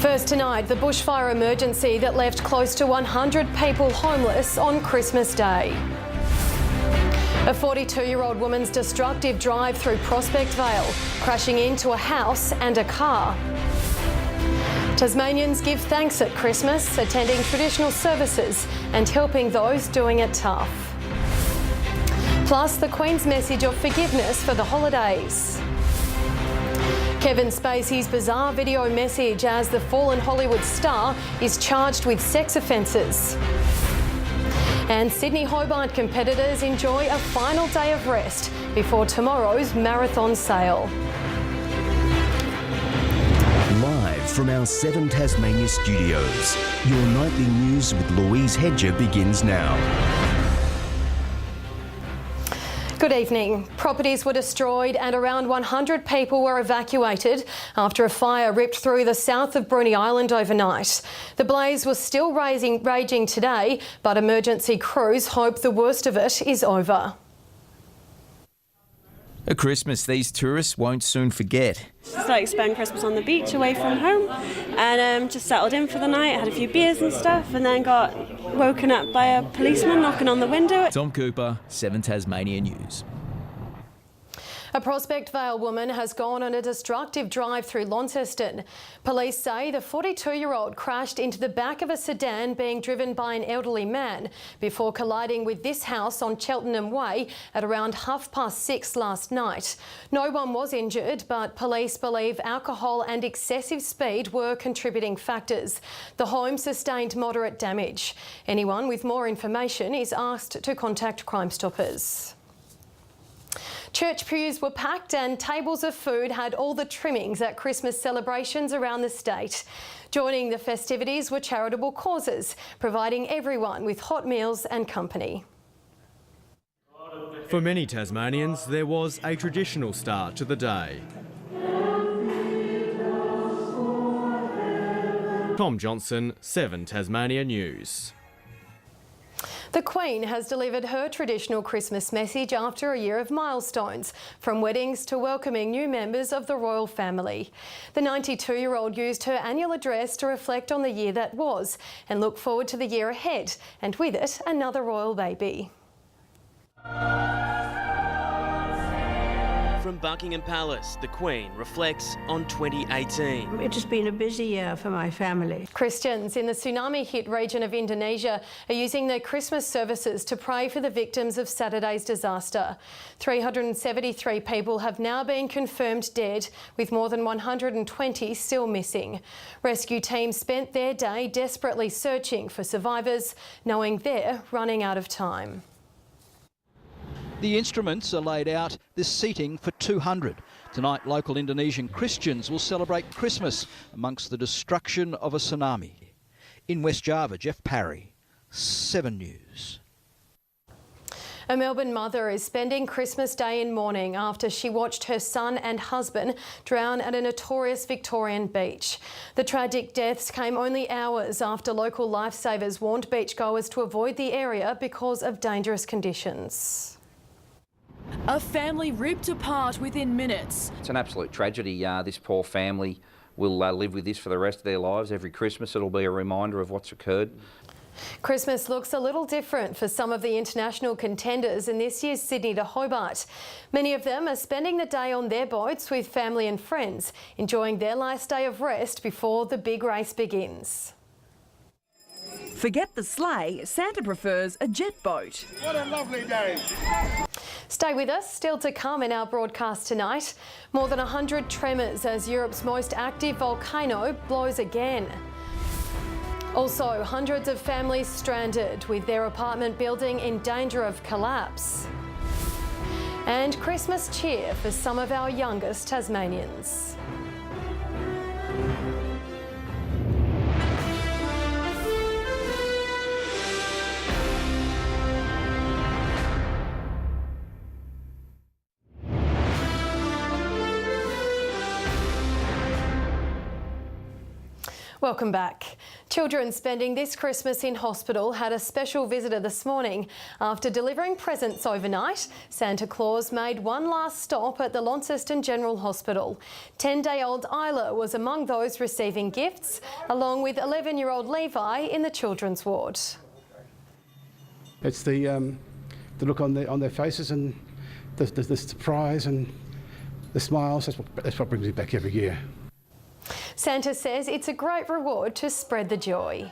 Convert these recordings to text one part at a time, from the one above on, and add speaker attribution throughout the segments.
Speaker 1: First tonight, the bushfire emergency that left close to 100 people homeless on Christmas Day. A 42-year-old woman's destructive drive through Prospect Vale, crashing into a house and a car. Tasmanians give thanks at Christmas, attending traditional services and helping those doing it tough. Plus, the Queen's message of forgiveness for the holidays. Kevin Spacey's bizarre video message as the fallen Hollywood star is charged with sex offences. And Sydney Hobart competitors enjoy a final day of rest before tomorrow's marathon sale.
Speaker 2: Live from our 7 Tasmania studios, your nightly news with Louise Hedger begins now.
Speaker 1: Good evening. Properties were destroyed and around 100 people were evacuated after a fire ripped through the south of Bruny Island overnight. The blaze was still raging today, but emergency crews hope the worst of it is over.
Speaker 3: A Christmas these tourists won't soon forget.
Speaker 4: Just like spend Christmas on the beach away from home and just settled in for the night, had a few beers and stuff, and then got woken up by a policeman knocking on the window.
Speaker 3: Tom Cooper, 7 Tasmania News.
Speaker 1: A Prospect Vale woman has gone on a destructive drive through Launceston. Police say the 42-year-old crashed into the back of a sedan being driven by an elderly man before colliding with this house on Cheltenham Way at around 6:30 last night. No one was injured, but police believe alcohol and excessive speed were contributing factors. The home sustained moderate damage. Anyone with more information is asked to contact Crime Stoppers. Church pews were packed and tables of food had all the trimmings at Christmas celebrations around the state. Joining the festivities were charitable causes, providing everyone with hot meals and company.
Speaker 5: For many Tasmanians, there was a traditional start to the day. Tom Johnson, 7 Tasmania News.
Speaker 1: The Queen has delivered her traditional Christmas message after a year of milestones, from weddings to welcoming new members of the royal family. The 92-year-old used her annual address to reflect on the year that was and look forward to the year ahead, and with it, another royal baby.
Speaker 6: From Buckingham Palace, the Queen reflects on 2018.
Speaker 7: It's just been a busy year for my family.
Speaker 1: Christians in the tsunami-hit region of Indonesia are using their Christmas services to pray for the victims of Saturday's disaster. 373 people have now been confirmed dead, with more than 120 still missing. Rescue teams spent their day desperately searching for survivors, knowing they're running out of time.
Speaker 8: The instruments are laid out, this seating for 200. Tonight, local Indonesian Christians will celebrate Christmas amongst the destruction of a tsunami. In West Java, Jeff Parry, 7 News.
Speaker 1: A Melbourne mother is spending Christmas Day in mourning after she watched her son and husband drown at a notorious Victorian beach. The tragic deaths came only hours after local lifesavers warned beachgoers to avoid the area because of dangerous conditions.
Speaker 9: A family ripped apart within minutes.
Speaker 10: It's an absolute tragedy. This poor family will live with this for the rest of their lives. Every Christmas it'll be a reminder of what's occurred.
Speaker 1: Christmas looks a little different for some of the international contenders in this year's Sydney to Hobart. Many of them are spending the day on their boats with family and friends, enjoying their last day of rest before the big race begins.
Speaker 9: Forget the sleigh, Santa prefers a jet boat.
Speaker 11: What a lovely day.
Speaker 1: Stay with us, still to come in our broadcast tonight. More than 100 tremors as Europe's most active volcano blows again. Also, hundreds of families stranded with their apartment building in danger of collapse. And Christmas cheer for some of our youngest Tasmanians. Welcome back. Children spending this Christmas in hospital had a special visitor this morning. After delivering presents overnight, Santa Claus made one last stop at the Launceston General Hospital. 10-day-old Isla was among those receiving gifts, along with 11-year-old Levi in the children's ward.
Speaker 11: It's the look on their faces and the surprise and the smiles. That's what brings me back every year.
Speaker 1: Santa says it's a great reward to spread the joy.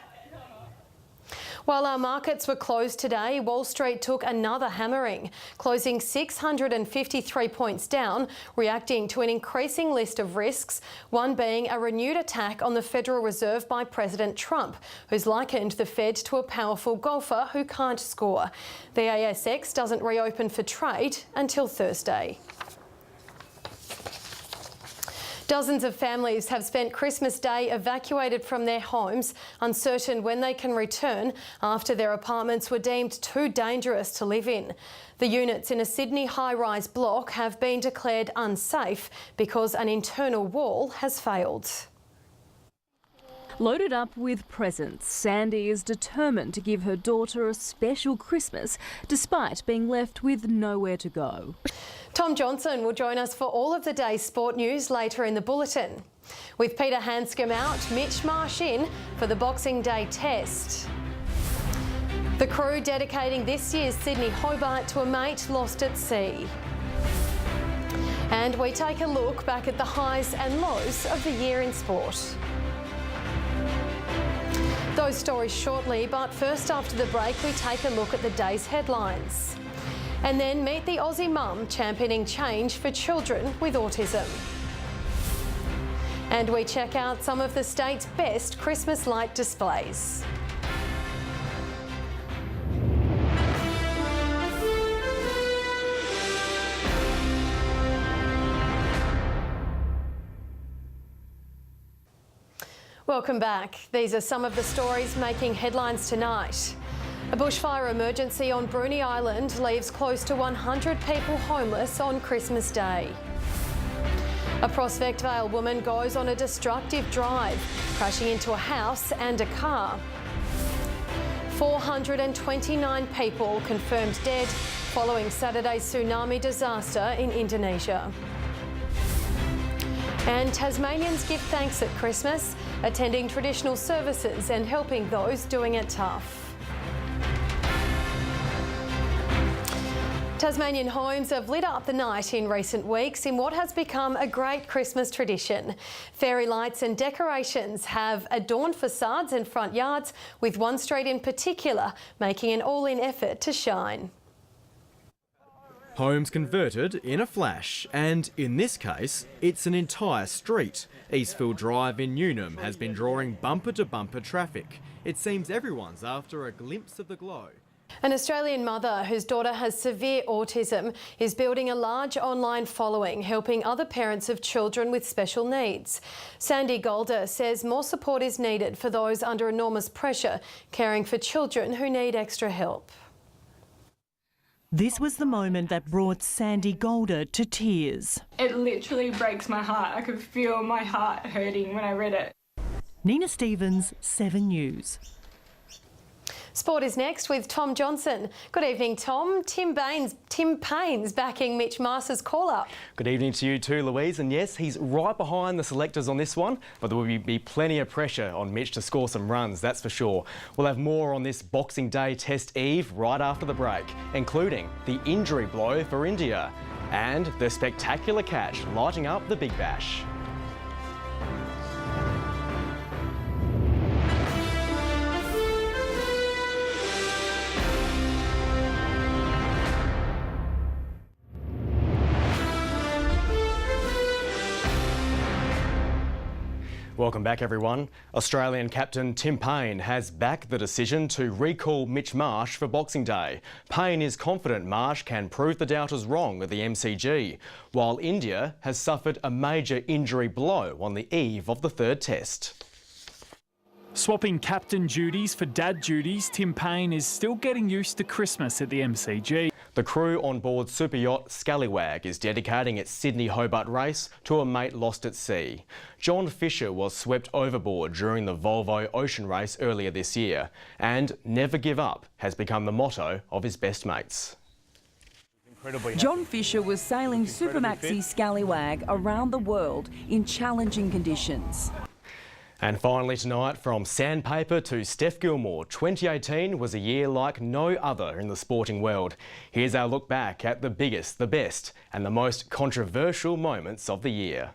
Speaker 1: While our markets were closed today, Wall Street took another hammering, closing 653 points down, reacting to an increasing list of risks, one being a renewed attack on the Federal Reserve by President Trump, who's likened the Fed to a powerful golfer who can't score. The ASX doesn't reopen for trade until Thursday. Dozens of families have spent Christmas Day evacuated from their homes, uncertain when they can return after their apartments were deemed too dangerous to live in. The units in a Sydney high-rise block have been declared unsafe because an internal wall has failed.
Speaker 9: Loaded up with presents, Sandy is determined to give her daughter a special Christmas despite being left with nowhere to go.
Speaker 1: Tom Johnson will join us for all of the day's sport news later in the bulletin. With Peter Hanscom out, Mitch Marsh in for the Boxing Day test. The crew dedicating this year's Sydney Hobart to a mate lost at sea. And we take a look back at the highs and lows of the year in sport. Those stories shortly, but first after the break we take a look at the day's headlines. And then meet the Aussie mum championing change for children with autism. And we check out some of the state's best Christmas light displays. Welcome back. These are some of the stories making headlines tonight. A bushfire emergency on Bruny Island leaves close to 100 people homeless on Christmas Day. A Prospect Vale woman goes on a destructive drive, crashing into a house and a car. 429 people confirmed dead following Saturday's tsunami disaster in Indonesia. And Tasmanians give thanks at Christmas, attending traditional services and helping those doing it tough. Tasmanian homes have lit up the night in recent weeks in what has become a great Christmas tradition. Fairy lights and decorations have adorned facades and front yards, with one street in particular making an all-in effort to shine.
Speaker 5: Homes converted in a flash, and in this case, it's an entire street. Eastfield Drive in Newnham has been drawing bumper-to-bumper traffic. It seems everyone's after a glimpse of the glow.
Speaker 1: An Australian mother whose daughter has severe autism is building a large online following, helping other parents of children with special needs. Sandy Golder says more support is needed for those under enormous pressure, caring for children who need extra help.
Speaker 12: This was the moment that brought Sandy Golder to tears.
Speaker 13: It literally breaks my heart. I could feel my heart hurting when I read it.
Speaker 12: Nina Stevens, 7 News.
Speaker 1: Sport is next with Tom Johnson. Good evening, Tom. Tim Payne's backing Mitch Marsh's call-up.
Speaker 14: Good evening to you too, Louise. And yes, he's right behind the selectors on this one, but there will be plenty of pressure on Mitch to score some runs, that's for sure. We'll have more on this Boxing Day Test Eve right after the break, including the injury blow for India and the spectacular catch lighting up the Big Bash. Welcome back, everyone. Australian captain Tim Payne has backed the decision to recall Mitch Marsh for Boxing Day. Payne is confident Marsh can prove the doubters wrong at the MCG, while India has suffered a major injury blow on the eve of the third test.
Speaker 15: Swapping captain duties for dad duties, Tim Payne is still getting used to Christmas at the MCG.
Speaker 14: The crew on board super yacht Scallywag is dedicating its Sydney-Hobart race to a mate lost at sea. John Fisher was swept overboard during the Volvo Ocean Race earlier this year, and never give up has become the motto of his best mates.
Speaker 16: John Fisher was sailing Supermaxi Scallywag around the world in challenging conditions.
Speaker 14: And finally tonight, from sandpaper to Steph Gilmore, 2018 was a year like no other in the sporting world. Here's our look back at the biggest, the best and the most controversial moments of the year.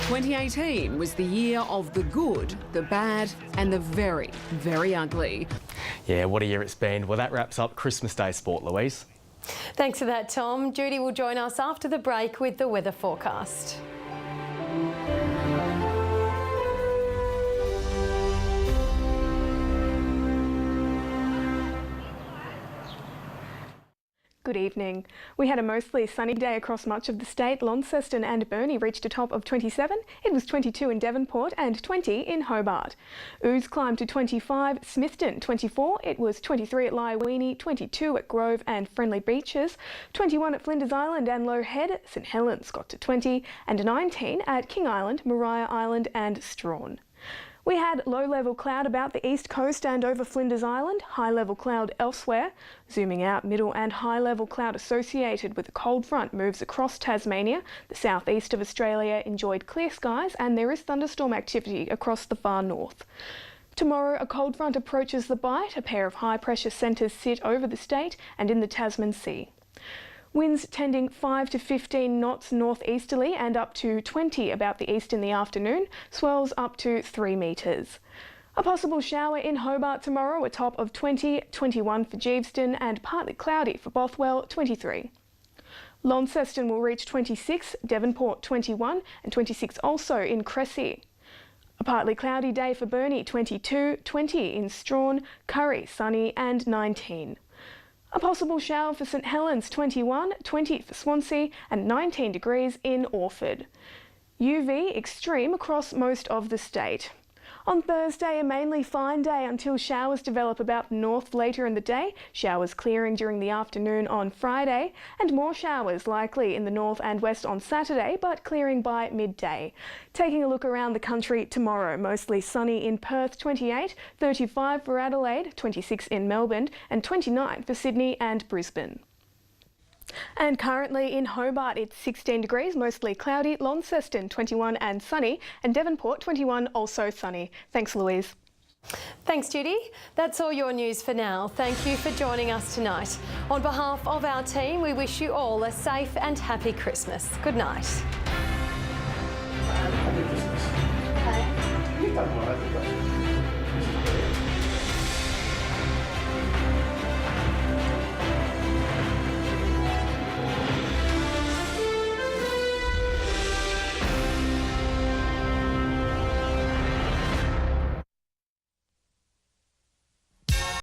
Speaker 17: 2018 was the year of the good, the bad and the very, very ugly.
Speaker 14: Yeah, what a year it's been. Well, that wraps up Christmas Day sport, Louise.
Speaker 1: Thanks for that, Tom. Judy will join us after the break with the weather forecast.
Speaker 18: Good evening. We had a mostly sunny day across much of the state. Launceston and Burnie reached a top of 27. It was 22 in Devonport and 20 in Hobart. Ouse climbed to 25, Smithton 24. It was 23 at Lyweenie, 22 at Grove and Friendly Beaches, 21 at Flinders Island and Low Head. St Helens got to 20 and 19 at King Island, Maria Island and Strawn. We had low-level cloud about the east coast and over Flinders Island, high-level cloud elsewhere. Zooming out, middle and high-level cloud associated with a cold front moves across Tasmania. The southeast of Australia enjoyed clear skies and there is thunderstorm activity across the far north. Tomorrow, a cold front approaches the Bight. A pair of high-pressure centres sit over the state and in the Tasman Sea. Winds tending 5 to 15 knots northeasterly and up to 20 about the east in the afternoon, swells up to 3 metres. A possible shower in Hobart tomorrow, a top of 20, 21 for Geeveston and partly cloudy for Bothwell, 23. Launceston will reach 26, Devonport 21 and 26 also in Cressy. A partly cloudy day for Burnie, 22, 20 in Strawn, Curry sunny and 19. A possible shower for St Helens, 21, 20 for Swansea and 19 degrees in Orford. UV extreme across most of the state. On Thursday, a mainly fine day until showers develop about the north later in the day, showers clearing during the afternoon on Friday, and more showers likely in the north and west on Saturday, but clearing by midday. Taking a look around the country tomorrow, mostly sunny in Perth, 28, 35 for Adelaide, 26 in Melbourne, and 29 for Sydney and Brisbane. And currently in Hobart, it's 16 degrees, mostly cloudy, Launceston 21 and sunny, and Devonport 21 also sunny. Thanks, Louise.
Speaker 1: Thanks, Judy. That's all your news for now. Thank you for joining us tonight. On behalf of our team, we wish you all a safe and happy Christmas. Good night.
Speaker 11: Happy Christmas. Okay.